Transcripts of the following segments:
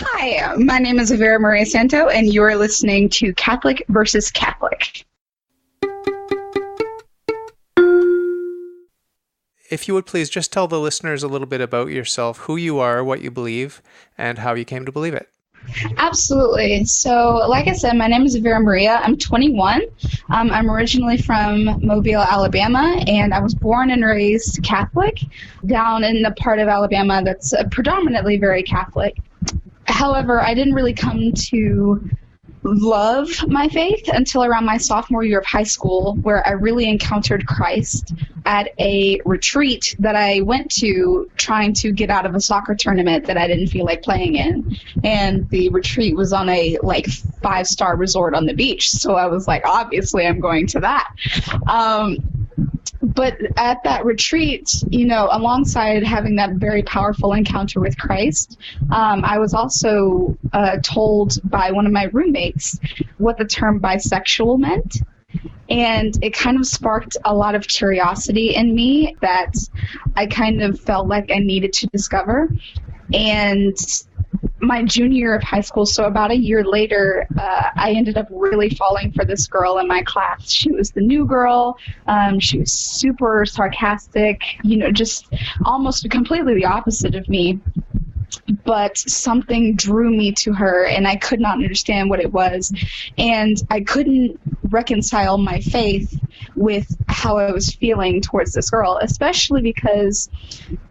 Hi, my name is Avera Maria Santo, and you are listening to Catholic versus Catholic. If you would please just tell the listeners a little bit about yourself, who you are, what you believe, and how you came to believe it. Absolutely. So, like I said, my name is Avera Maria. I'm 21. I'm originally from Mobile, Alabama, and I was born and raised Catholic down in the part of Alabama that's predominantly very Catholic. However, I didn't really come to love my faith until around my sophomore year of high school, where I really encountered Christ at a retreat that I went to trying to get out of a soccer tournament that I didn't feel like playing in. And the retreat was on a 5-star resort on the beach. So I was like, obviously I'm going to that. But at that retreat, alongside having that very powerful encounter with Christ, I was also told by one of my roommates what the term bisexual meant. And it kind of sparked a lot of curiosity in me that I kind of felt like I needed to discover. And my junior year of high school, so about a year later, I ended up really falling for this girl in my class. She was the new girl. She was super sarcastic, just almost completely the opposite of me. But something drew me to her, and I could not understand what it was. And I couldn't reconcile my faith with how I was feeling towards this girl, especially because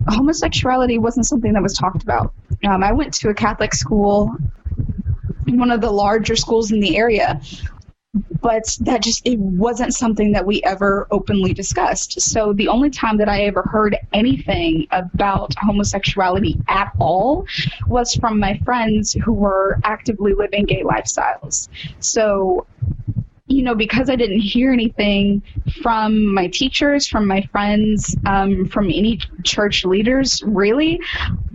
homosexuality wasn't something that was talked about. I went to a Catholic school, one of the larger schools in the area, but it wasn't something that we ever openly discussed. So the only time that I ever heard anything about homosexuality at all was from my friends who were actively living gay lifestyles. So, because I didn't hear anything from my teachers, from my friends, from any church leaders, really,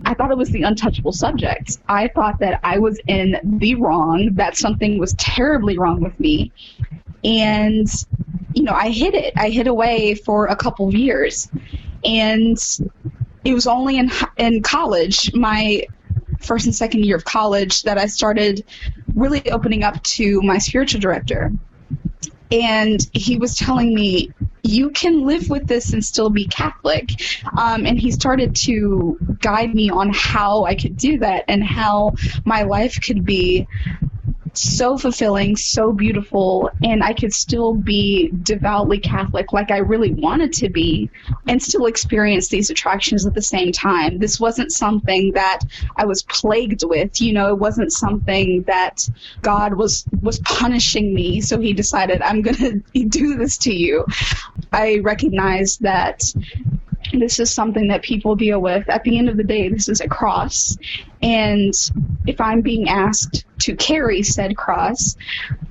I thought it was the untouchable subject. I thought that I was in the wrong, that something was terribly wrong with me. And, I hid it. I hid away for a couple of years. And it was only in college, my first and second year of college, that I started really opening up to my spiritual director. And he was telling me, you can live with this and still be Catholic. And he started to guide me on how I could do that and how my life could be so fulfilling, so beautiful, and I could still be devoutly Catholic like I really wanted to be and still experience these attractions at the same time. This wasn't something that I was plagued with, it wasn't something that God was punishing me, so he decided, I'm going to do this to you. I recognized that this is something that people deal with. At the end of the day, this is a cross. And if I'm being asked to carry said cross,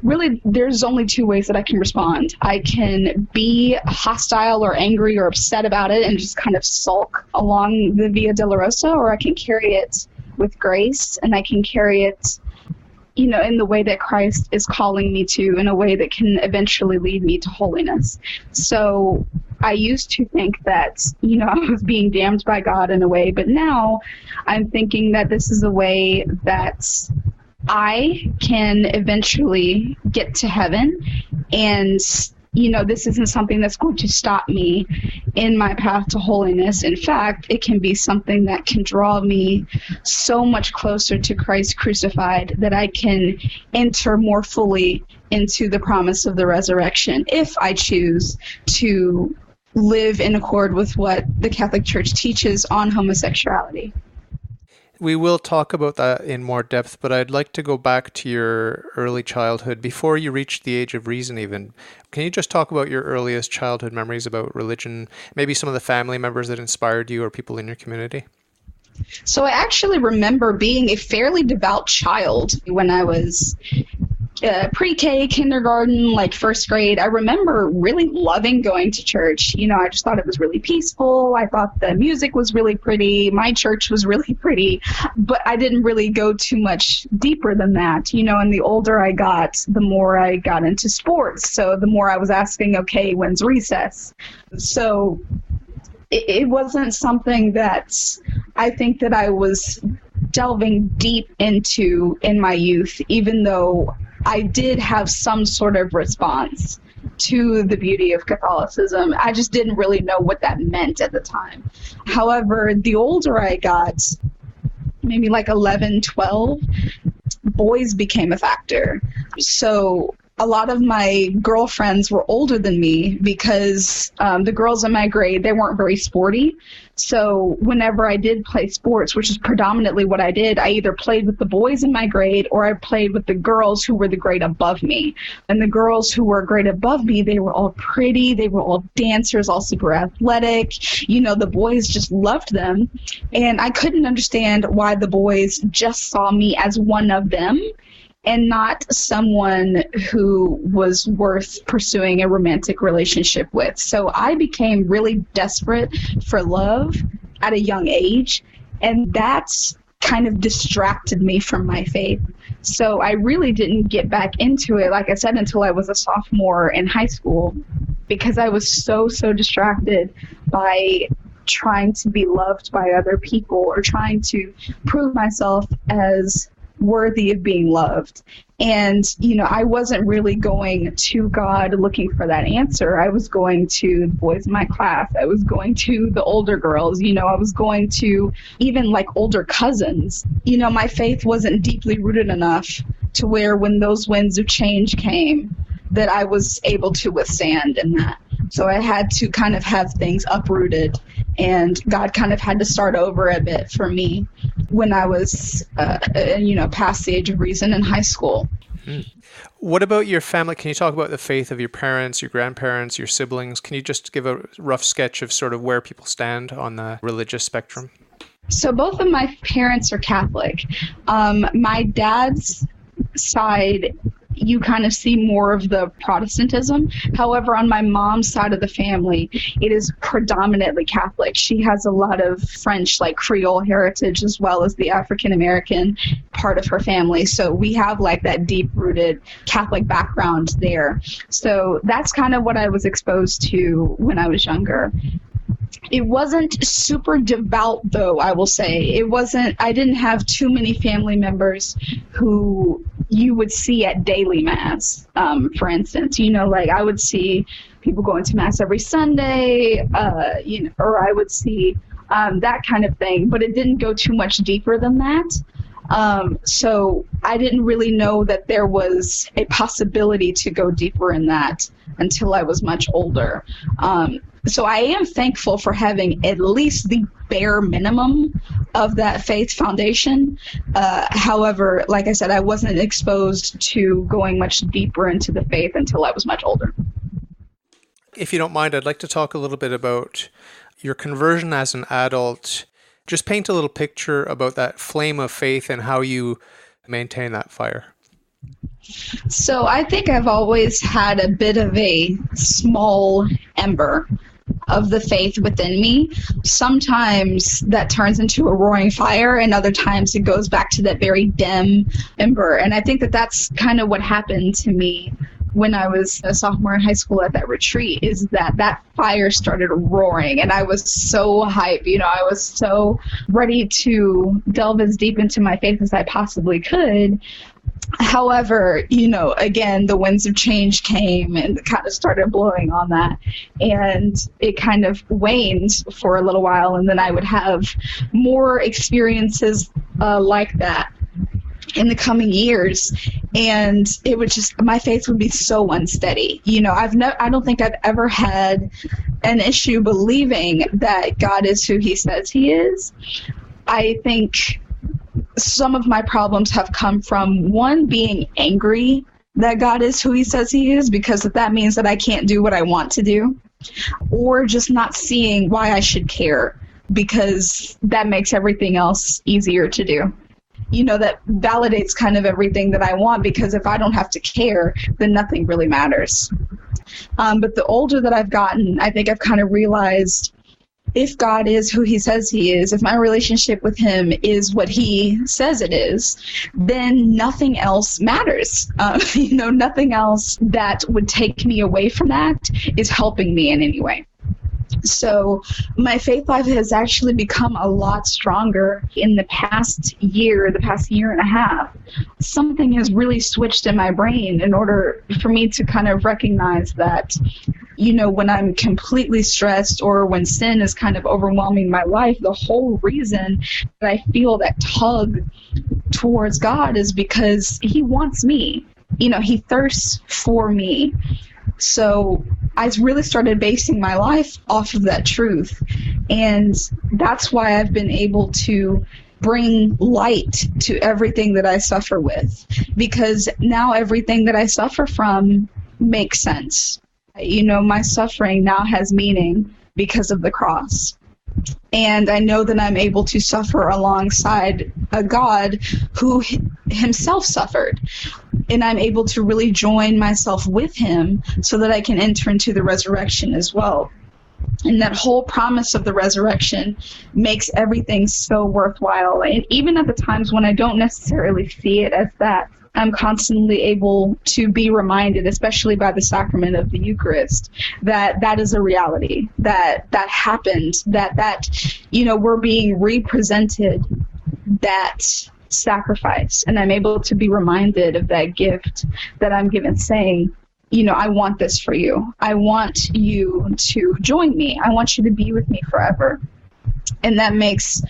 really there's only two ways that I can respond. I can be hostile or angry or upset about it and just kind of sulk along the Via Dolorosa, or I can carry it with grace, and I can carry it in the way that Christ is calling me to, in a way that can eventually lead me to holiness. So I used to think that, I was being damned by God in a way, but now I'm thinking that this is a way that I can eventually get to heaven, and this isn't something that's going to stop me in my path to holiness. In fact, it can be something that can draw me so much closer to Christ crucified that I can enter more fully into the promise of the resurrection if I choose to live in accord with what the Catholic Church teaches on homosexuality. We will talk about that in more depth, but I'd like to go back to your early childhood, before you reached the age of reason even. Can you just talk about your earliest childhood memories about religion, maybe some of the family members that inspired you or people in your community? So I actually remember being a fairly devout child when I was pre-K, kindergarten, first grade. I remember really loving going to church. I just thought it was really peaceful. I thought the music was really pretty. My church was really pretty, but I didn't really go too much deeper than that. And the older I got, the more I got into sports. So the more I was asking, okay, when's recess? So it wasn't something that I think that I was delving deep into in my youth, even though I did have some sort of response to the beauty of Catholicism. I just didn't really know what that meant at the time. However, the older I got, maybe like 11, 12, boys became a factor. So a lot of my girlfriends were older than me because the girls in my grade, they weren't very sporty. So whenever I did play sports, which is predominantly what I did, I either played with the boys in my grade or I played with the girls who were the grade above me. And the girls who were a grade above me, they were all pretty, they were all dancers, all super athletic. You know, the boys just loved them. And I couldn't understand why the boys just saw me as one of them and not someone who was worth pursuing a romantic relationship with. So I became really desperate for love at a young age, and that's kind of distracted me from my faith. So I really didn't get back into it, like I said, until I was a sophomore in high school, because I was so distracted by trying to be loved by other people or trying to prove myself as worthy of being loved. And, you know, I wasn't really going to God looking for that answer. I was going to the boys in my class. I was going to the older girls. You know, I was going to even like older cousins. You know, my faith wasn't deeply rooted enough to where when those winds of change came, that I was able to withstand in that. So I had to kind of have things uprooted, and God kind of had to start over a bit for me when I was, past the age of reason in high school. What about your family? Can you talk about the faith of your parents, your grandparents, your siblings? Can you just give a rough sketch of sort of where people stand on the religious spectrum? So both of my parents are Catholic. My dad's side, you kind of see more of the Protestantism. However, on my mom's side of the family, it is predominantly Catholic. She has a lot of French, like Creole heritage, as well as the African-American part of her family. So we have like that deep-rooted Catholic background there. So that's kind of what I was exposed to when I was younger. It wasn't super devout, though, I will say. I didn't have too many family members who you would see at daily mass, for instance. You know, like I would see people going to mass every Sunday, or I would see that kind of thing. But it didn't go too much deeper than that. So I didn't really know that there was a possibility to go deeper in that until I was much older. So I am thankful for having at least the bare minimum of that faith foundation. However, like I said, I wasn't exposed to going much deeper into the faith until I was much older. If you don't mind, I'd like to talk a little bit about your conversion as an adult. Just paint a little picture about that flame of faith and how you maintain that fire. So I think I've always had a bit of a small ember of the faith within me. Sometimes that turns into a roaring fire, and other times it goes back to that very dim ember. And I think that that's kind of what happened to me when I was a sophomore in high school at that retreat, is that fire started roaring, and I was so hyped. You know, I was so ready to delve as deep into my faith as I possibly could. However, you know, again, the winds of change came and kind of started blowing on that, and it kind of waned for a little while, and then I would have more experiences like that in the coming years, and it would just, my faith would be so unsteady. You know, I don't think I've ever had an issue believing that God is who he says he is. I think some of my problems have come from, one, being angry that God is who he says he is, because that means that I can't do what I want to do, or just not seeing why I should care, because that makes everything else easier to do. You know, that validates kind of everything that I want, because if I don't have to care, then nothing really matters. But the older that I've gotten, I think I've kind of realized, if God is who he says he is, if my relationship with him is what he says it is, then nothing else matters. You know, nothing else that would take me away from that is helping me in any way. So my faith life has actually become a lot stronger in the past year and a half. Something has really switched in my brain in order for me to kind of recognize that, when I'm completely stressed or when sin is kind of overwhelming my life, the whole reason that I feel that tug towards God is because he wants me. He thirsts for me. So I really started basing my life off of that truth. And that's why I've been able to bring light to everything that I suffer with, because now everything that I suffer from makes sense. My suffering now has meaning because of the cross. And I know that I'm able to suffer alongside a God who himself suffered. And I'm able to really join myself with him so that I can enter into the resurrection as well. And that whole promise of the resurrection makes everything so worthwhile. And even at the times when I don't necessarily see it as that, I'm constantly able to be reminded, especially by the sacrament of the Eucharist, that is a reality, that happened, that we're being represented that sacrifice. And I'm able to be reminded of that gift that I'm given, saying, I want this for you. I want you to join me. I want you to be with me forever. And that makes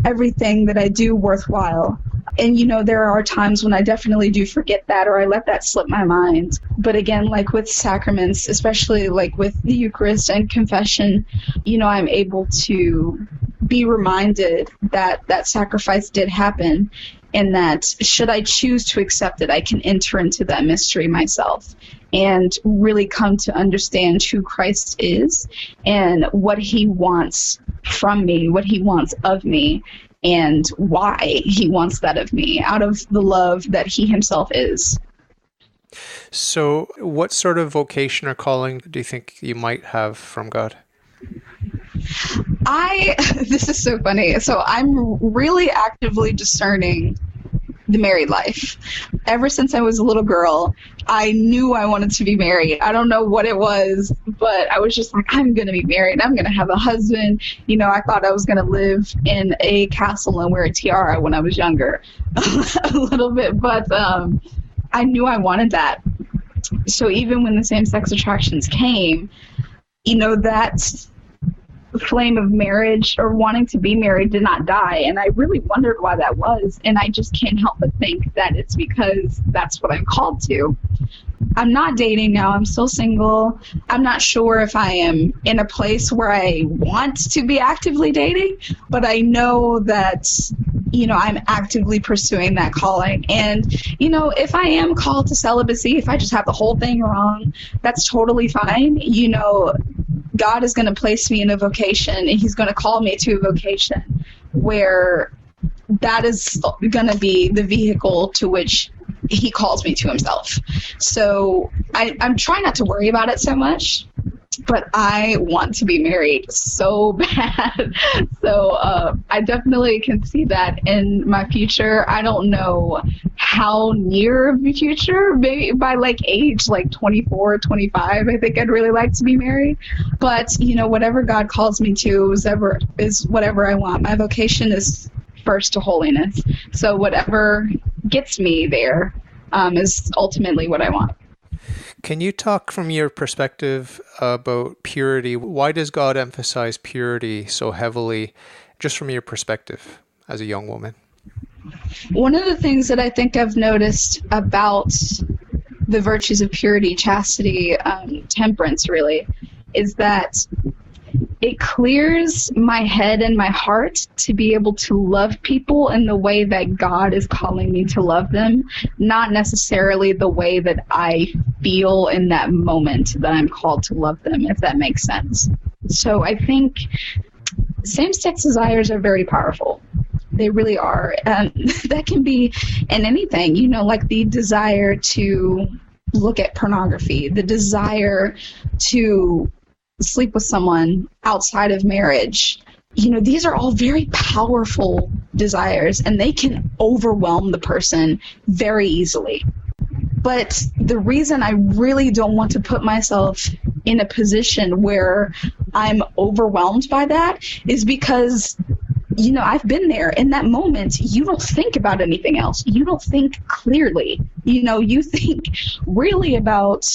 everything that I do worthwhile. And, there are times when I definitely do forget that, or I let that slip my mind. But again, like with sacraments, especially like with the Eucharist and confession, I'm able to be reminded that that sacrifice did happen, and that should I choose to accept it, I can enter into that mystery myself and really come to understand who Christ is and what he wants from me, what he wants of me, and why he wants that of me, out of the love that he himself is. So what sort of vocation or calling do you think you might have from God? This is so funny. So I'm really actively discerning the married life. Ever since I was a little girl, I knew I wanted to be married. I don't know what it was, but I was just like, I'm going to be married. I'm going to have a husband. I thought I was going to live in a castle and wear a tiara when I was younger a little bit, but I knew I wanted that. So even when the same-sex attractions came, that flame of marriage or wanting to be married did not die, and I really wondered why that was, and I just can't help but think that it's because that's what I'm called to. I'm not dating now. I'm still single. I'm not sure if I am in a place where I want to be actively dating, but I know that I'm actively pursuing that calling. And, if I am called to celibacy, if I just have the whole thing wrong, that's totally fine. God is going to place me in a vocation, and he's going to call me to a vocation where that is going to be the vehicle to which he calls me to himself. So I'm trying not to worry about it so much, but I want to be married so bad. So I definitely can see that in my future. I don't know how near of the future, maybe by age 24, 25, I think I'd really like to be married. But, whatever God calls me to is whatever I want. My vocation is first to holiness. So whatever gets me there is ultimately what I want. Can you talk from your perspective about purity? Why does God emphasize purity so heavily, just from your perspective as a young woman? One of the things that I think I've noticed about the virtues of purity, chastity, temperance, really, is that it clears my head and my heart to be able to love people in the way that God is calling me to love them, not necessarily the way that I feel in that moment that I'm called to love them, if that makes sense. So I think same-sex desires are very powerful. They really are. That can be in anything, like the desire to look at pornography, the desire to sleep with someone outside of marriage. These are all very powerful desires, and they can overwhelm the person very easily. But the reason I really don't want to put myself in a position where I'm overwhelmed by that is because, I've been there. In that moment, you don't think about anything else. You don't think clearly. You think really about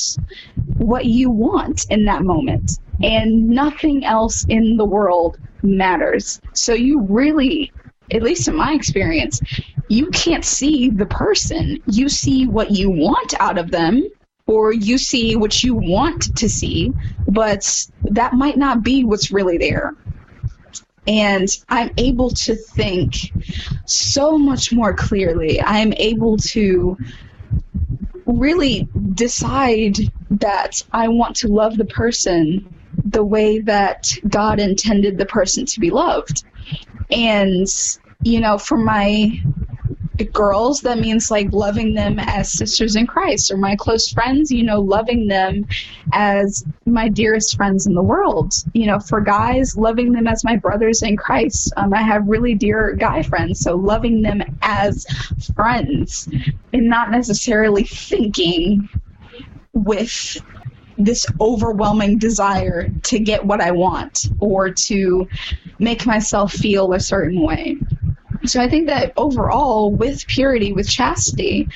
what you want in that moment, and nothing else in the world matters. So you really, at least in my experience, you can't see the person. You see what you want out of them, or you see what you want to see, but that might not be what's really there. And I'm able to think so much more clearly. I'm able to really decide that I want to love the person the way that God intended the person to be loved. And, for my girls, that means like loving them as sisters in Christ, or my close friends, loving them as my dearest friends in the world. For guys, loving them as my brothers in Christ. I have really dear guy friends, so loving them as friends and not necessarily thinking with this overwhelming desire to get what I want or to make myself feel a certain way. So I think that overall, with purity, with chastity,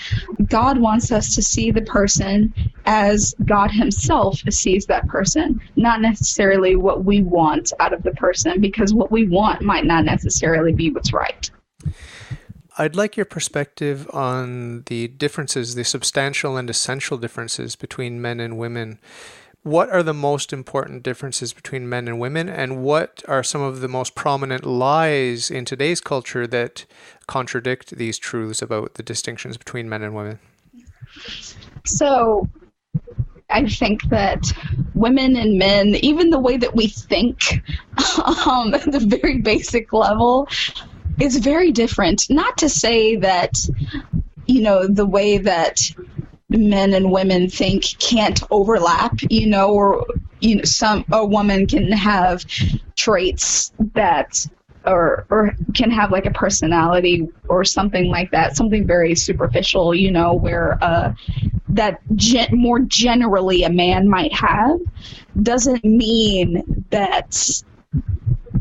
God wants us to see the person as God himself sees that person, not necessarily what we want out of the person, because what we want might not necessarily be what's right. I'd like your perspective on the differences, the substantial and essential differences between men and women. What are the most important differences between men and women, and what are some of the most prominent lies in today's culture that contradict these truths about the distinctions between men and women? So I think that women and men, even the way that we think at the very basic level, is very different. Not to say that, the way that men and women think can't overlap, or a woman can have traits that or can have like a personality or something like that, something very superficial, where that more generally a man might have, doesn't mean that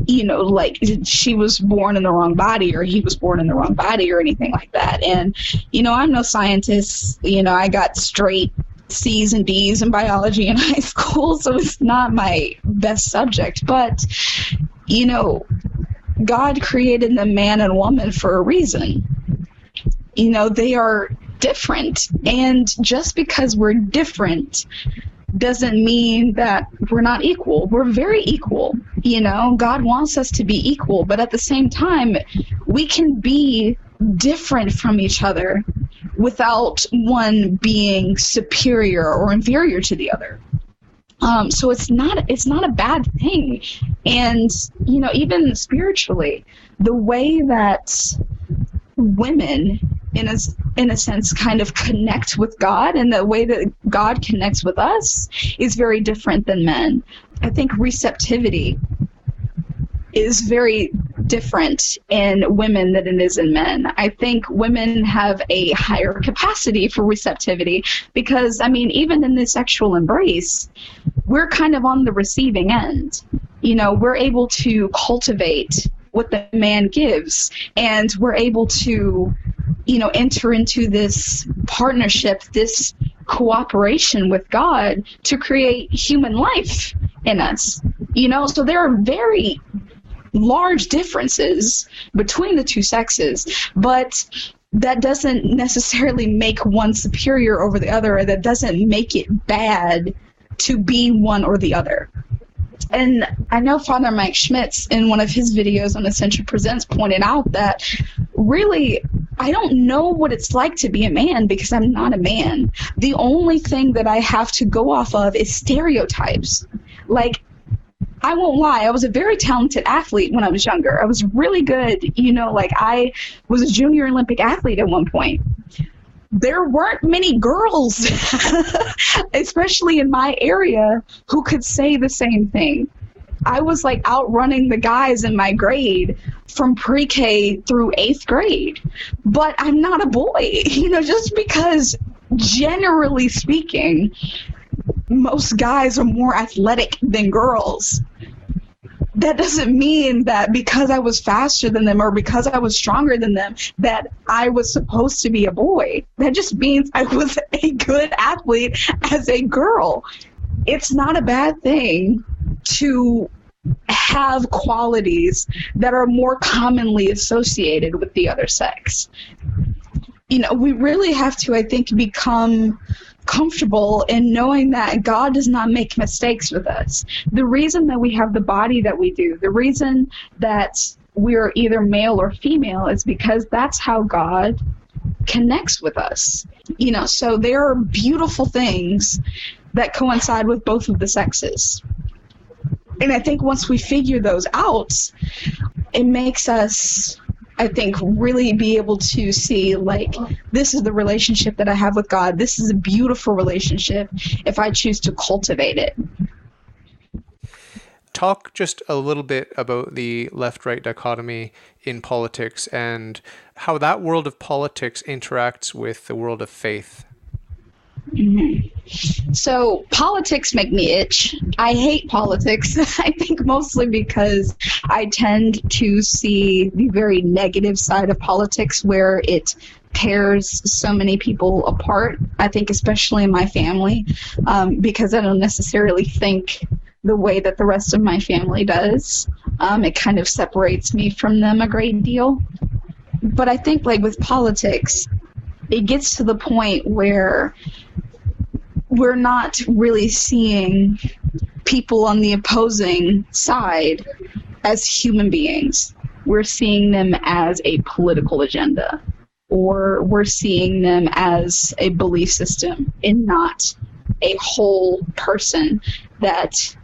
like she was born in the wrong body or he was born in the wrong body or anything like that. And, I'm no scientist. I got straight C's and D's in biology in high school, so it's not my best subject. But, God created the man and woman for a reason. They are different. And just because we're different doesn't mean that we're not equal. We're very equal. God wants us to be equal, but at the same time, we can be different from each other without one being superior or inferior to the other. So it's not a bad thing. And, even spiritually, the way that women, in a sense, kind of connect with God, and the way that God connects with us is very different than men. I think receptivity is very different in women than it is in men. I think women have a higher capacity for receptivity because, even in the sexual embrace, we're kind of on the receiving end. We're able to cultivate what the man gives, and we're able to, enter into this partnership, this cooperation with God to create human life in us. So there are very large differences between the two sexes, but that doesn't necessarily make one superior over the other, or that doesn't make it bad to be one or the other. And I know Father Mike Schmitz, in one of his videos on Ascension Presents, pointed out that really, I don't know what it's like to be a man because I'm not a man. The only thing that I have to go off of is stereotypes. Like, I won't lie, I was a very talented athlete when I was younger. I was really good, I was a junior Olympic athlete at one point. There weren't many girls, especially in my area, who could say the same thing. I was like outrunning the guys in my grade from pre-K through 8th grade. But I'm not a boy, just because generally speaking, most guys are more athletic than girls. that doesn't mean that because I was faster than them or because I was stronger than them that I was supposed to be a boy. That just means I was a good athlete as a girl. It's not a bad thing to have qualities that are more commonly associated with the other sex. We really have to, I think, become comfortable in knowing that God does not make mistakes with us. The reason that we have the body that we do, the reason that we're either male or female is because that's how God connects with us. So there are beautiful things that coincide with both of the sexes. And I think once we figure those out, it makes us, I think, really be able to see, like, this is the relationship that I have with God. This is a beautiful relationship if I choose to cultivate it. Talk just a little bit about the left-right dichotomy in politics and how that world of politics interacts with the world of faith. Mm-hmm. So politics make me itch. I hate politics, I think mostly because I tend to see the very negative side of politics where it tears so many people apart. I think especially in my family, because I don't necessarily think the way that the rest of my family does. It kind of separates me from them a great deal. But I think, like, with politics, it gets to the point where we're not really seeing people on the opposing side as human beings. We're seeing them as a political agenda, or we're seeing them as a belief system and not a whole person that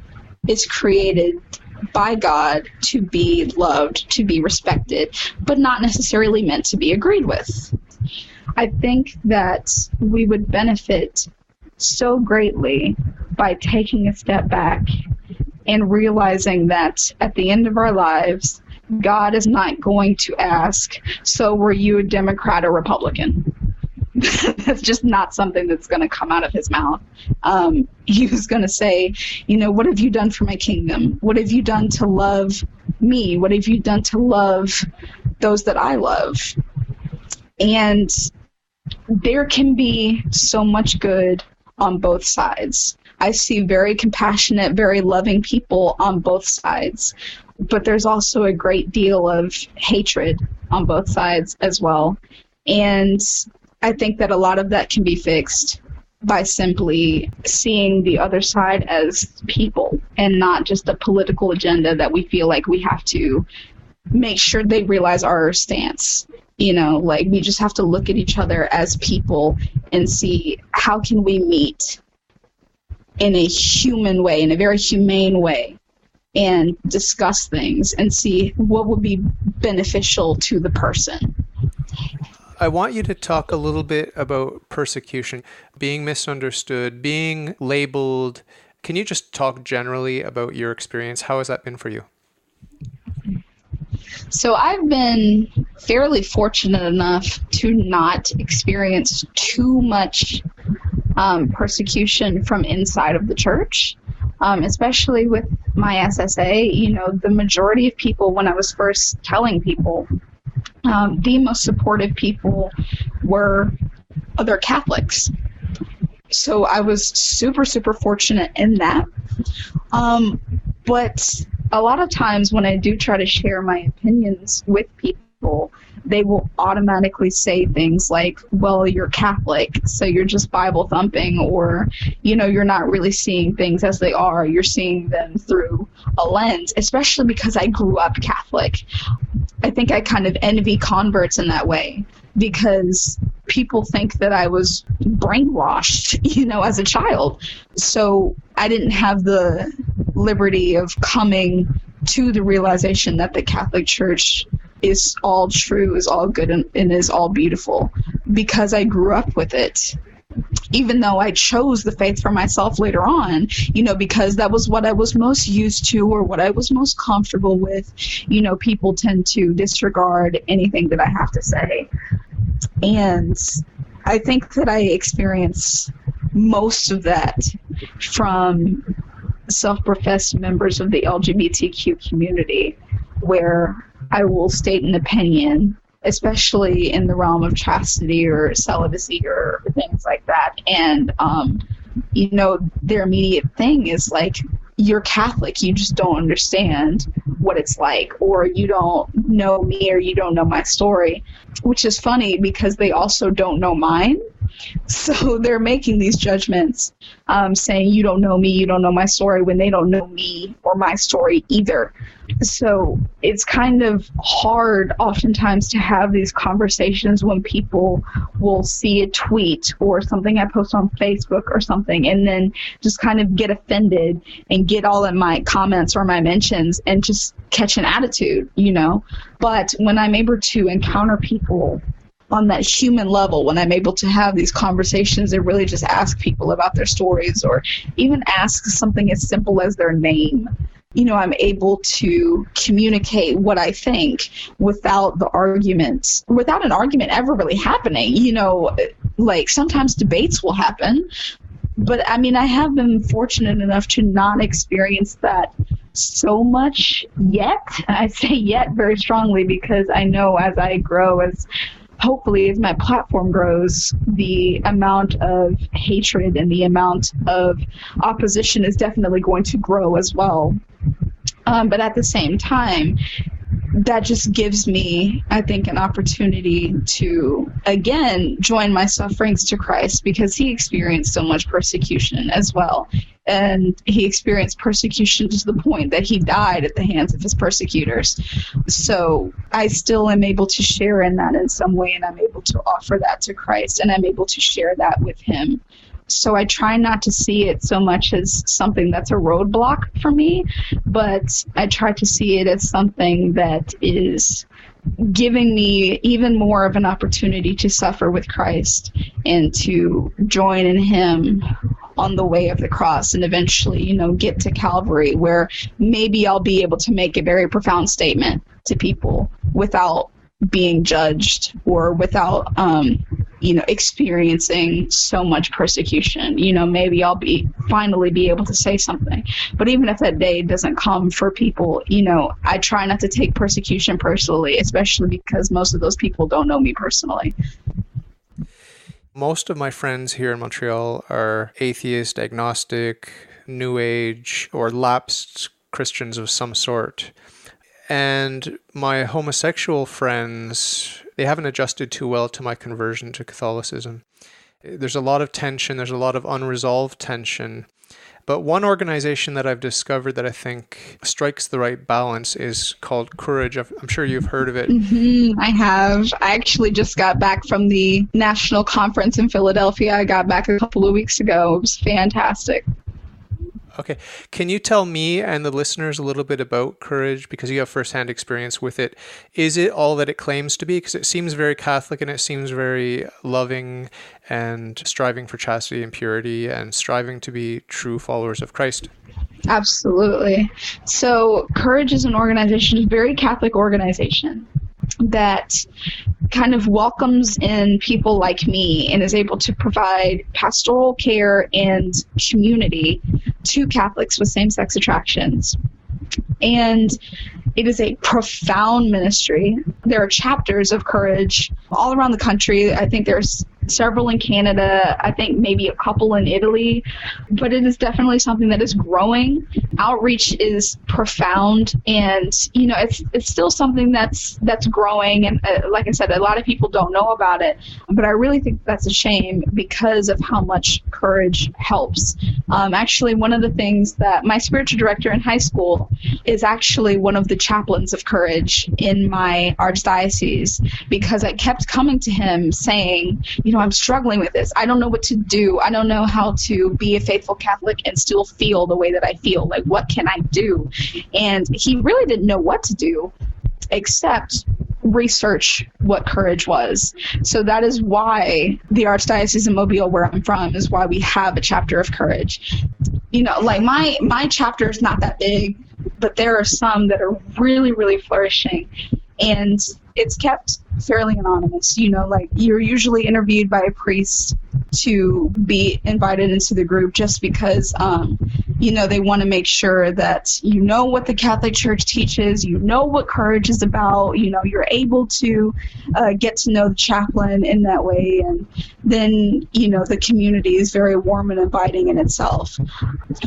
is created by God to be loved, to be respected, but not necessarily meant to be agreed with. I think that we would benefit so greatly by taking a step back and realizing that at the end of our lives, God is not going to ask, so were you a Democrat or Republican? That's just not something that's going to come out of his mouth. He was going to say, what have you done for my kingdom? What have you done to love me? What have you done to love those that I love? And there can be so much good on both sides. I see very compassionate, very loving people on both sides, but there's also a great deal of hatred on both sides as well. And I think that a lot of that can be fixed by simply seeing the other side as people and not just a political agenda that we feel like we have to make sure they realize our stance. We just have to look at each other as people and see how can we meet in a human way, in a very humane way, and discuss things and see what would be beneficial to the person. I want you to talk a little bit about persecution, being misunderstood, being labeled. Can you just talk generally about your experience? How has that been for you? So I've been fairly fortunate enough to not experience too much persecution from inside of the church, especially with my SSA. The majority of people, when I was first telling people, the most supportive people were other Catholics. So I was super, super fortunate in that. But a lot of times when I do try to share my opinions with people, they will automatically say things like, well, you're Catholic, so you're just Bible thumping, or, you're not really seeing things as they are. You're seeing them through a lens, especially because I grew up Catholic. I think I kind of envy converts in that way because people think that I was brainwashed, as a child. So I didn't have the liberty of coming to the realization that the Catholic Church is all true, is all good, and is all beautiful because I grew up with it. Even though I chose the faith for myself later on, because that was what I was most used to or what I was most comfortable with, people tend to disregard anything that I have to say. And I think that I experience most of that from self-professed members of the LGBTQ community, where I will state an opinion, especially in the realm of chastity or celibacy or things like that. And, their immediate thing is like, you're Catholic, you just don't understand what it's like, or you don't know me, or you don't know my story, which is funny because they also don't know mine. So they're making these judgments, saying you don't know me, you don't know my story, when they don't know me or my story either. So it's kind of hard oftentimes to have these conversations when people will see a tweet or something I post on Facebook or something, and then just kind of get offended and get all in my comments or my mentions and just catch an attitude, But when I'm able to encounter people on that human level, when I'm able to have these conversations and really just ask people about their stories, or even ask something as simple as their name, I'm able to communicate what I think without an argument ever really happening. Like sometimes debates will happen, but I have been fortunate enough to not experience that so much yet. I say yet very strongly because I know as I grow, hopefully as my platform grows, the amount of hatred and the amount of opposition is definitely going to grow as well. But at the same time, that just gives me, I think, an opportunity to, again, join my sufferings to Christ, because he experienced so much persecution as well. And he experienced persecution to the point that he died at the hands of his persecutors. So I still am able to share in that in some way, and I'm able to offer that to Christ, and I'm able to share that with him. So I try not to see it so much as something that's a roadblock for me, but I try to see it as something that is giving me even more of an opportunity to suffer with Christ and to join in him on the way of the cross, and eventually, get to Calvary, where maybe I'll be able to make a very profound statement to people without being judged or without experiencing so much persecution. Maybe I'll finally be able to say something. But even if that day doesn't come for people, I try not to take persecution personally, especially because most of those people don't know me personally. Most of my friends here in Montreal are atheist, agnostic, New Age, or lapsed Christians of some sort. And my homosexual friends, they haven't adjusted too well to my conversion to Catholicism. There's a lot of tension. There's a lot of unresolved tension. But one organization that I've discovered that I think strikes the right balance is called Courage. I'm sure you've heard of it. Mm-hmm, I have. I actually just got back from the national conference in Philadelphia. I got back a couple of weeks ago. It was fantastic. Okay. Can you tell me and the listeners a little bit about Courage, because you have firsthand experience with it? Is it all that it claims to be? Because it seems very Catholic and it seems very loving and striving for chastity and purity and striving to be true followers of Christ. Absolutely. So Courage is an organization, a very Catholic organization that kind of welcomes in people like me and is able to provide pastoral care and community to Catholics with same-sex attractions. And it is a profound ministry. There are chapters of Courage all around the country. I think there's several in Canada, I think maybe a couple in Italy, but it is definitely something that is growing. Outreach is profound, and it's still something that's growing, and like I said, a lot of people don't know about it, but I really think that's a shame because of how much Courage helps. Actually, one of the things that my spiritual director in high school is actually one of the chaplains of Courage in my archdiocese, because I kept coming to him saying, I'm struggling with this. I don't know what to do. I don't know how to be a faithful Catholic and still feel the way that I feel. Like, what can I do? And he really didn't know what to do except research what Courage was. So that is why the Archdiocese of Mobile, where I'm from, is why we have a chapter of Courage. Like my chapter is not that big, but there are some that are really, really flourishing. And it's kept fairly anonymous. Like you're usually interviewed by a priest to be invited into the group, just because They want to make sure that you know what the Catholic Church teaches, you know what courage is about, you're able to get to know the chaplain in that way. And then, the community is very warm and inviting in itself.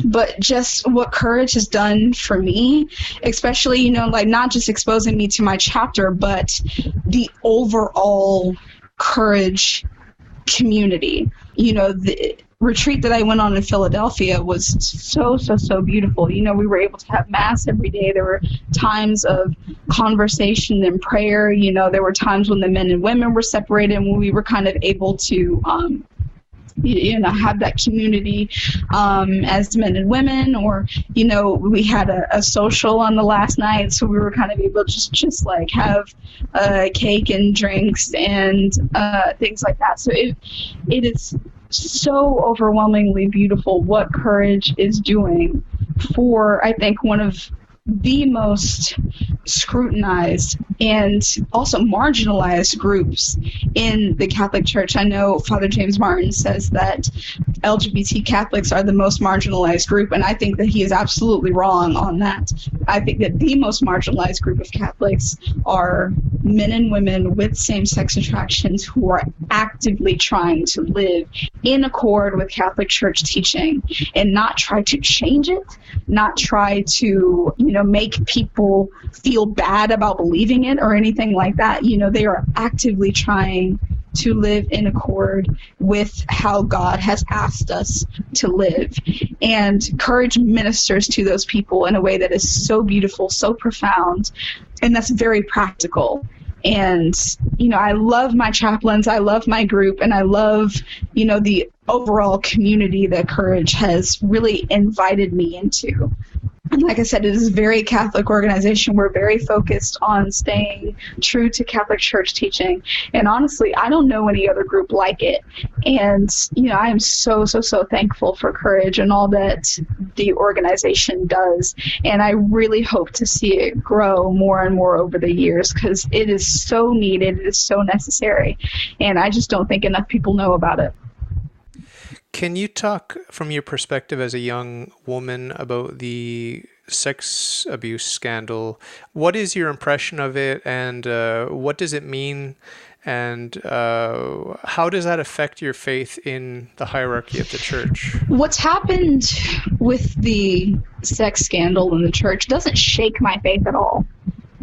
But just what courage has done for me, especially, not just exposing me to my chapter, but the overall courage community. The retreat that I went on in Philadelphia was so beautiful. We were able to have mass every day. There were times of conversation and prayer. There were times when the men and women were separated, and when we were kind of able to have that community as men and women, or we had a social on the last night, so we were kind of able to just like have cake and drinks and things like that. So it is so overwhelmingly beautiful what courage is doing for, I think, one of the most scrutinized and also marginalized groups in the Catholic Church. I know Father James Martin says that LGBT Catholics are the most marginalized group, and I think that he is absolutely wrong on that. I think that the most marginalized group of Catholics are men and women with same-sex attractions who are actively trying to live in accord with Catholic Church teaching and not try to change it, not try to, make people feel bad about believing it or anything like that. They are actively trying to live in accord with how God has asked us to live. And courage ministers to those people in a way that is so beautiful, so profound, and that's very practical. And, I love my chaplains, I love my group, and I love, the overall community that Courage has really invited me into. And like I said, it is a very Catholic organization. We're very focused on staying true to Catholic Church teaching. And honestly, I don't know any other group like it. And, I am so thankful for Courage and all that the organization does. And I really hope to see it grow more and more over the years, because it is so needed. It is so necessary. And I just don't think enough people know about it. Can you talk from your perspective as a young woman about the sex abuse scandal? What is your impression of it, and what does it mean, and how does that affect your faith in the hierarchy of the church? What's happened with the sex scandal in the church doesn't shake my faith at all.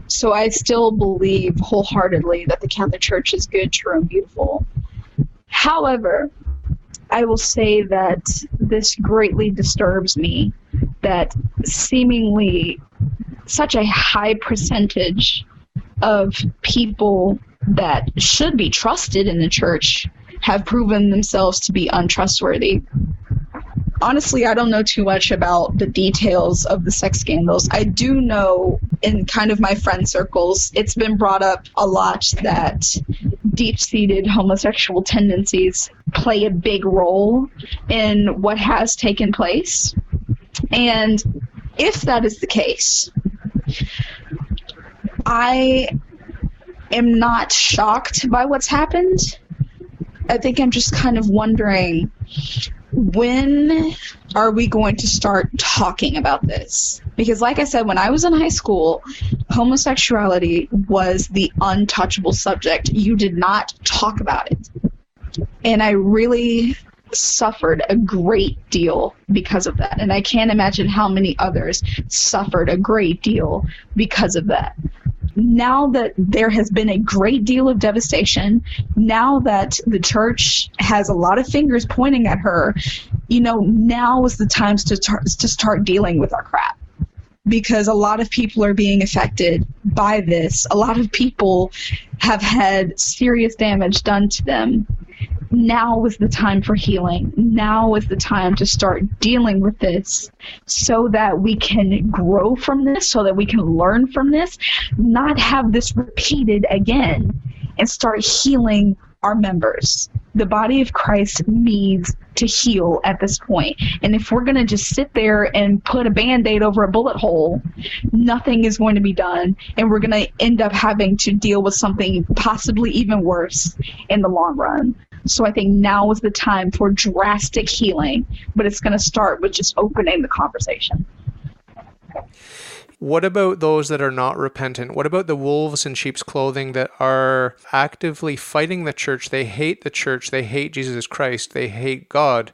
So I still believe wholeheartedly that the Catholic Church is good, true, and beautiful. However, I will say that this greatly disturbs me, that seemingly such a high percentage of people that should be trusted in the church have proven themselves to be untrustworthy. Honestly, I don't know too much about the details of the sex scandals. I do know in kind of my friend circles, it's been brought up a lot that deep-seated homosexual tendencies play a big role in what has taken place. And if that is the case, I am not shocked by what's happened. I think I'm just kind of wondering, when are we going to start talking about this? Because like I said, when I was in high school, homosexuality was the untouchable subject. You did not talk about it. And I really suffered a great deal because of that. And I can't imagine how many others suffered a great deal because of that. Now that there has been a great deal of devastation, now that the church has a lot of fingers pointing at her, now is the time to start dealing with our crap. Because a lot of people are being affected by this. A lot of people have had serious damage done to them. Now is the time for healing. Now is the time to start dealing with this so that we can grow from this, so that we can learn from this, not have this repeated again, and start healing our members. The body of Christ needs to heal at this point. And if we're going to just sit there and put a Band-Aid over a bullet hole, nothing is going to be done. And we're going to end up having to deal with something possibly even worse in the long run. So I think now is the time for drastic healing, but it's going to start with just opening the conversation. What about those that are not repentant? What about the wolves in sheep's clothing that are actively fighting the church? They hate the church. They hate Jesus Christ. They hate God.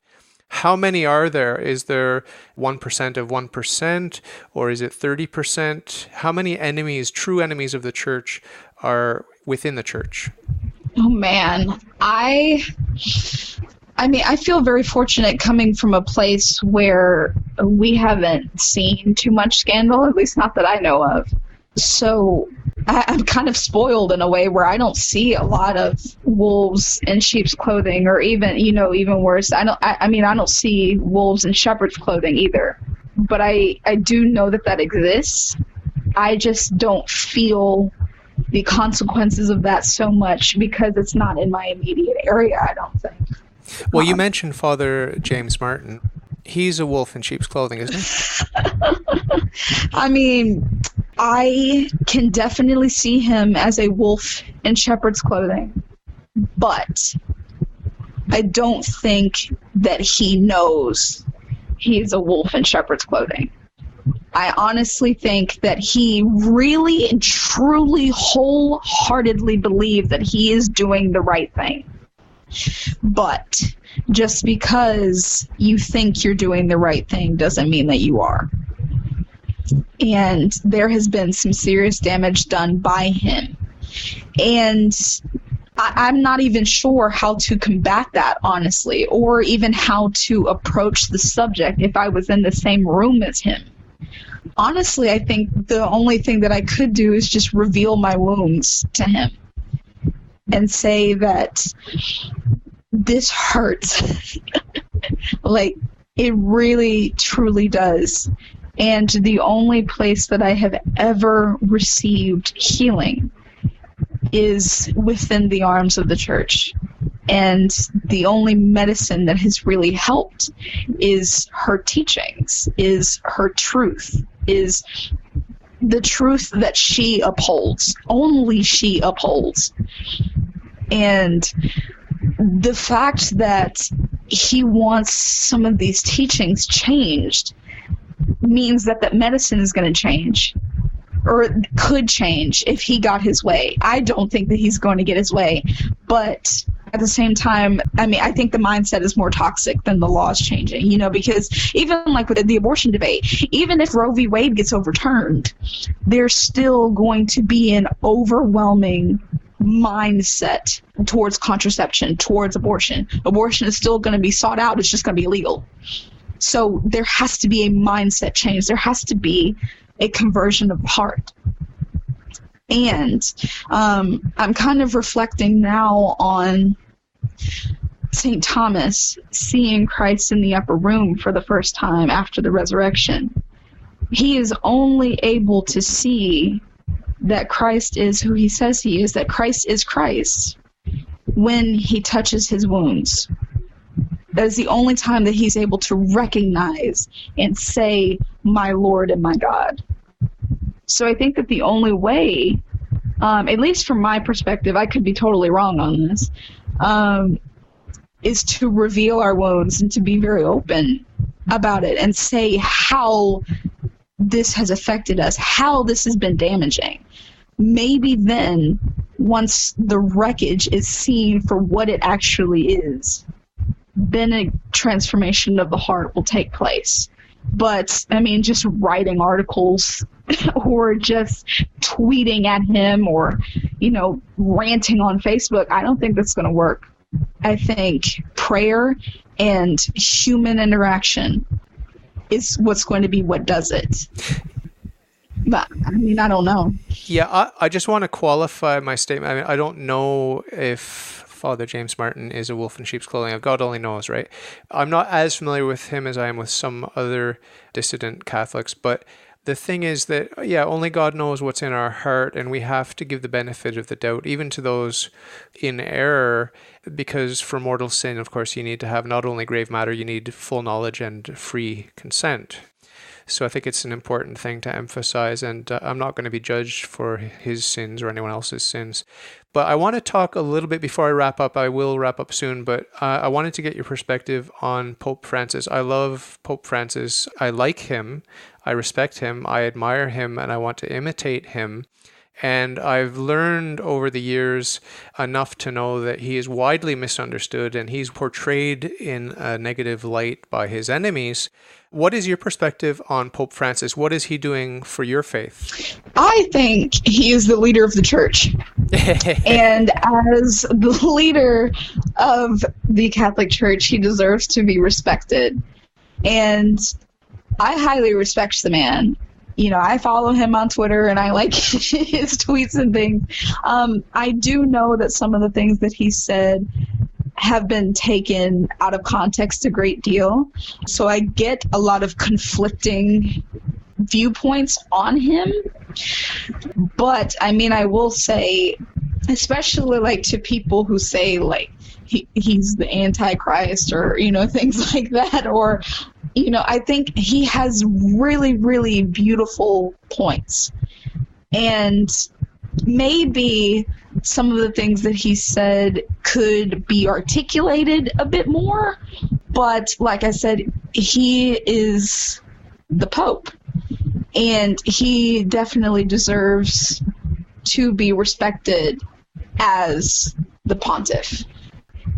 How many are there? Is there 1% of 1%, or is it 30%? How many enemies, true enemies of the church, are within the church? Oh man, I mean, I feel very fortunate coming from a place where we haven't seen too much scandal, at least not that I know of. So I'm kind of spoiled in a way where I don't see a lot of wolves in sheep's clothing, or even, even worse. I don't see wolves in shepherd's clothing either. But I do know that exists. I just don't feel the consequences of that so much because it's not in my immediate area, I don't think. Well, you mentioned Father James Martin. He's a wolf in sheep's clothing, isn't he? I mean, I can definitely see him as a wolf in shepherd's clothing, but I don't think that he knows he's a wolf in shepherd's clothing. I honestly think that he really and truly wholeheartedly believes that he is doing the right thing. But just because you think you're doing the right thing doesn't mean that you are. And there has been some serious damage done by him. And I'm not even sure how to combat that, honestly, or even how to approach the subject if I was in the same room as him. Honestly, I think the only thing that I could do is just reveal my wounds to him and say that this hurts. Like, it really, truly does. And the only place that I have ever received healing is within the arms of the church. And the only medicine that has really helped is her teachings, is her truth, is the truth that she upholds. Only she upholds. And the fact that he wants some of these teachings changed means that medicine is going to change, or could change if he got his way. I don't think that he's going to get his way, but at the same time, I mean, I think the mindset is more toxic than the laws changing, because even like with the abortion debate, even if Roe v. Wade gets overturned, there's still going to be an overwhelming mindset towards contraception, towards abortion. Abortion is still going to be sought out. It's just going to be illegal. So there has to be a mindset change. There has to be a conversion of heart. And I'm kind of reflecting now on St. Thomas seeing Christ in the upper room for the first time after the resurrection. He is only able to see that Christ is who he says he is, that Christ is Christ, when he touches his wounds. That is the only time that he's able to recognize and say, my Lord and my God. So I think that the only way, at least from my perspective, I could be totally wrong on this, is to reveal our wounds and to be very open about it and say how this has affected us, how this has been damaging. Maybe then, once the wreckage is seen for what it actually is, then a transformation of the heart will take place. But, I mean, just writing articles or just tweeting at him or, ranting on Facebook, I don't think that's going to work. I think prayer and human interaction is what's going to be what does it. But, I mean, I don't know. Yeah, I just want to qualify my statement. I mean, I don't know if Father James Martin is a wolf in sheep's clothing. God only knows, right? I'm not as familiar with him as I am with some other dissident Catholics, but the thing is that, only God knows what's in our heart, and we have to give the benefit of the doubt, even to those in error, because for mortal sin, of course, you need to have not only grave matter, you need full knowledge and free consent. So I think it's an important thing to emphasize, and I'm not going to be judged for his sins or anyone else's sins. But I want to talk a little bit before I wrap up. I will wrap up soon, but I wanted to get your perspective on Pope Francis. I love Pope Francis. I like him. I respect him. I admire him, and I want to imitate him. And I've learned over the years enough to know that he is widely misunderstood and he's portrayed in a negative light by his enemies. What is your perspective on Pope Francis? What is he doing for your faith? I think he is the leader of the church. And as the leader of the Catholic Church, he deserves to be respected. And I highly respect the man. You know, I follow him on Twitter and I like his tweets and things. I do know that some of the things that he said have been taken out of context a great deal. So I get a lot of conflicting viewpoints on him. But, I mean, I will say, especially like to people who say like he's the Antichrist or, you know, things like that, or you know, I think he has really, really beautiful points. And maybe some of the things that he said could be articulated a bit more. But like I said, he is the Pope. And he definitely deserves to be respected as the pontiff.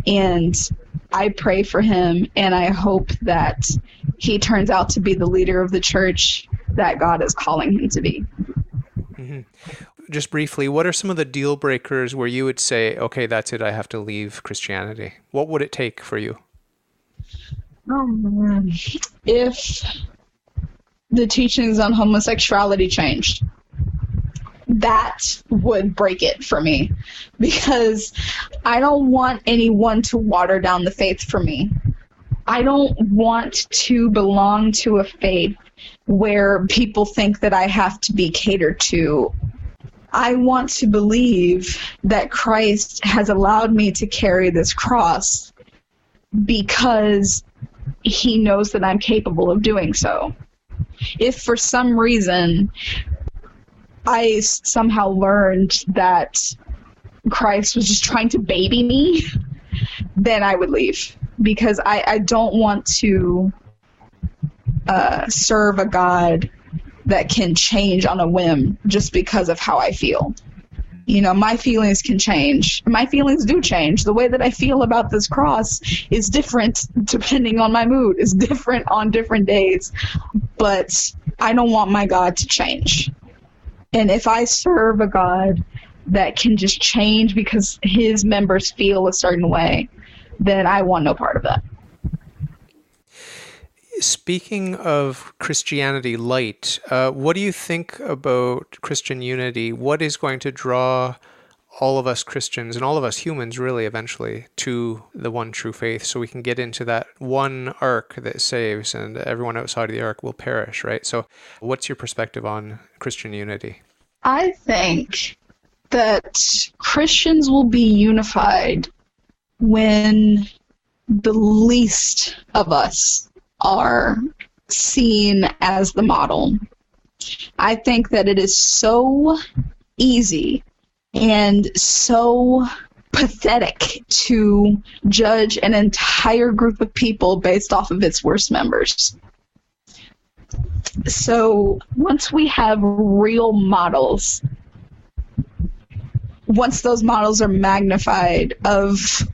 And I pray for him, and I hope that he turns out to be the leader of the church that God is calling him to be. Mm-hmm. Just briefly, what are some of the deal breakers where you would say, okay, that's it, I have to leave Christianity? What would it take for you? If the teachings on homosexuality changed, that would break it for me, because I don't want anyone to water down the faith for me. I don't want to belong to a faith where people think that I have to be catered to. I want to believe that Christ has allowed me to carry this cross because he knows that I'm capable of doing so. If for some reason I somehow learned that Christ was just trying to baby me, then I would leave, because I don't want to serve a God that can change on a whim just because of how I feel. You know, my feelings can change. My feelings do change. The way that I feel about this cross is different depending on my mood, is different on different days. But I don't want my God to change. And if I serve a God that can just change because his members feel a certain way, then I want no part of that. Speaking of Christianity light, what do you think about Christian unity? What is going to draw all of us Christians and all of us humans really eventually to the one true faith, so we can get into that one ark that saves and everyone outside of the ark will perish, right? So what's your perspective on Christian unity? I think that Christians will be unified when the least of us are seen as the model. I think that it is so easy and so pathetic to judge an entire group of people based off of its worst members. So once we have real models, once those models are magnified of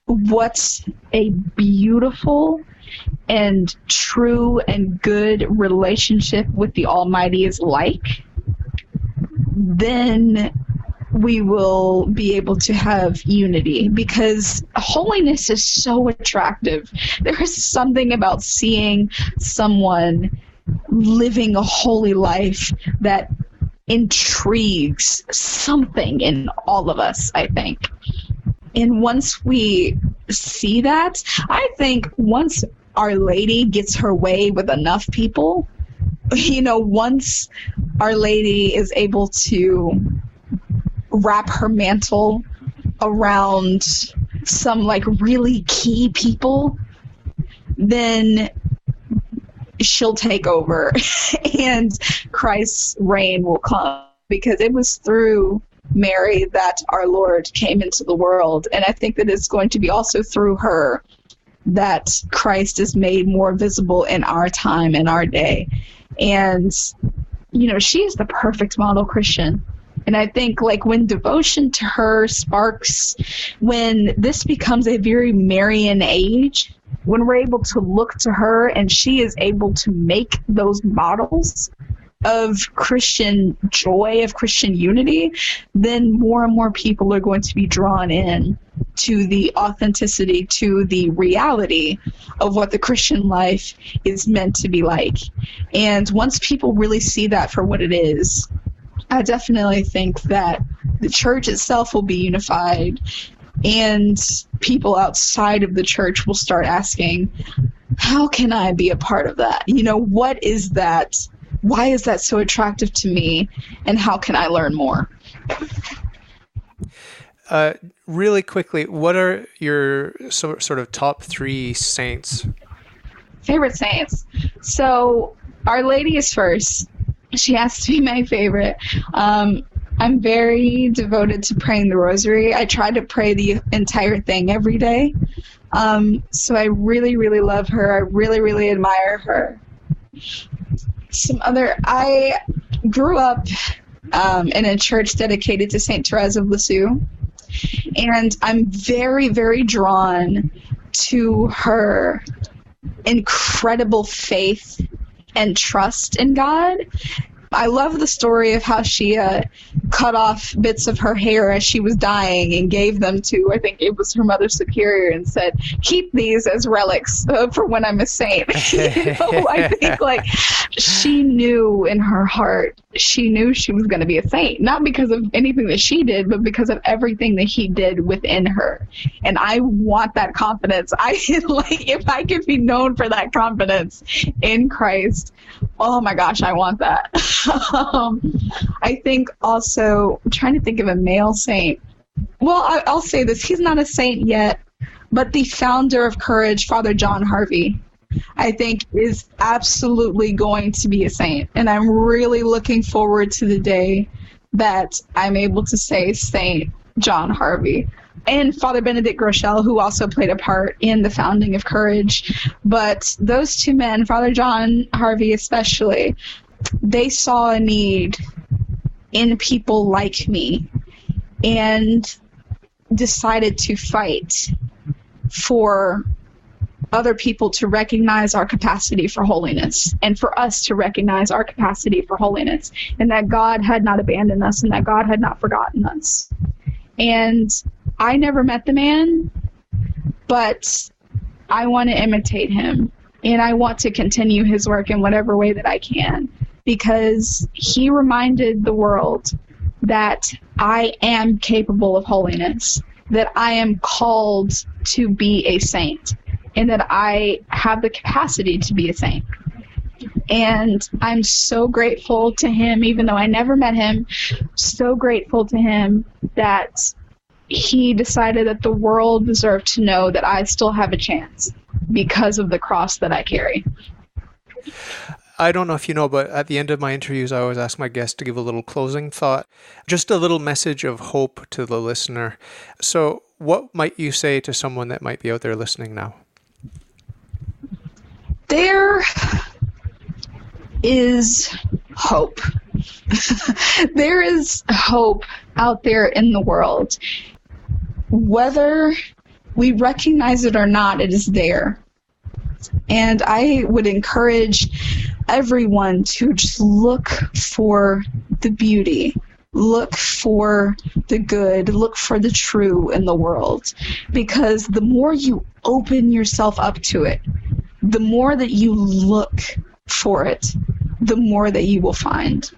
what a beautiful and true and good relationship with the Almighty is like, then we will be able to have unity, because holiness is so attractive. There is something about seeing someone living a holy life that intrigues something in all of us, I think. And once we see that, I think once Our Lady gets her way with enough people, you know, once Our Lady is able to wrap her mantle around some like really key people, then she'll take over and Christ's reign will come, because it was through Mary that our Lord came into the world. And I think that it's going to be also through her that Christ is made more visible in our time, in our day. And, she is the perfect model Christian. And I think, like, when devotion to her sparks, when this becomes a very Marian age, when we're able to look to her and she is able to make those models of Christian joy, of Christian unity, then more and more people are going to be drawn in to the authenticity, to the reality of what the Christian life is meant to be like. And once people really see that for what it is, I definitely think that the church itself will be unified, and people outside of the church will start asking, how can I be a part of that? What is that? Why is that so attractive to me? And how can I learn more? Really quickly, what are your sort of top 3 saints? Favorite saints? So Our Lady is first. She has to be my favorite. I'm very devoted to praying the rosary. I try to pray the entire thing every day. So I really, really love her. I really, really admire her. I grew up in a church dedicated to Saint Therese of Lisieux, and I'm very, very drawn to her incredible faith and trust in God. I love the story of how she cut off bits of her hair as she was dying and gave them to, I think it was her Mother Superior, and said, keep these as relics for when I'm a saint. I think she knew in her heart, she knew she was going to be a saint, not because of anything that she did, but because of everything that he did within her. And I want that confidence. If I could be known for that confidence in Christ, oh my gosh, I want that. I think also, I'm trying to think of a male saint. Well, I'll say this. He's not a saint yet, but the founder of Courage, Father John Harvey, I think is absolutely going to be a saint. And I'm really looking forward to the day that I'm able to say Saint John Harvey. And Father Benedict Groeschel, who also played a part in the founding of Courage. But those two men, Father John Harvey especially, they saw a need in people like me and decided to fight for other people to recognize our capacity for holiness, and for us to recognize our capacity for holiness, and that God had not abandoned us and that God had not forgotten us. And I never met the man, but I want to imitate him, and I want to continue his work in whatever way that I can, because he reminded the world that I am capable of holiness, that I am called to be a saint, and that I have the capacity to be a saint. And I'm so grateful to him, even though I never met him, so grateful to him that he decided that the world deserved to know that I still have a chance because of the cross that I carry. I don't know if you know, but at the end of my interviews, I always ask my guests to give a little closing thought, just a little message of hope to the listener. So what might you say to someone that might be out there listening now? There is hope. There is hope out there in the world. Whether we recognize it or not, it is there. And I would encourage everyone to just look for the beauty, look for the good, look for the true in the world. Because the more you open yourself up to it, the more that you look for it, the more that you will find.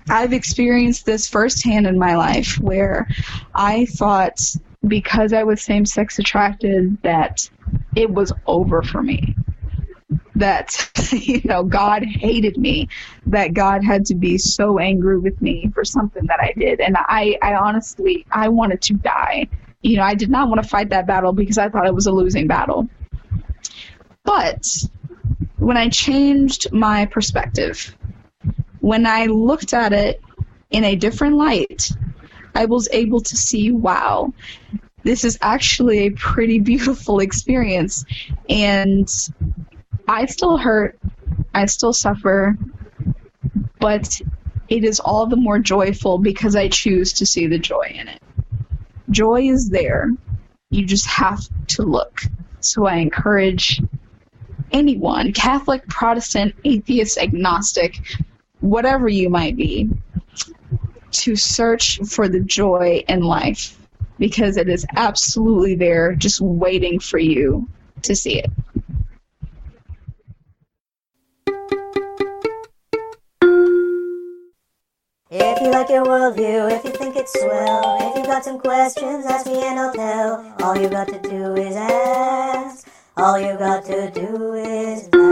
I've experienced this firsthand in my life, where I thought because I was same-sex attracted that it was over for me. That, God hated me, that God had to be so angry with me for something that I did. And I honestly, I wanted to die. I did not want to fight that battle because I thought it was a losing battle. But when I changed my perspective, when I looked at it in a different light, I was able to see, wow, this is actually a pretty beautiful experience. And I still hurt, I still suffer, but it is all the more joyful because I choose to see the joy in it. Joy is there. You just have to look. So I encourage anyone, Catholic, Protestant, atheist, agnostic, whatever you might be, to search for the joy in life, because it is absolutely there, just waiting for you to see it. If you like your worldview, if you think it's swell, if you've got some questions, ask me and I'll tell. All you got to do is ask. All you got to do is ask.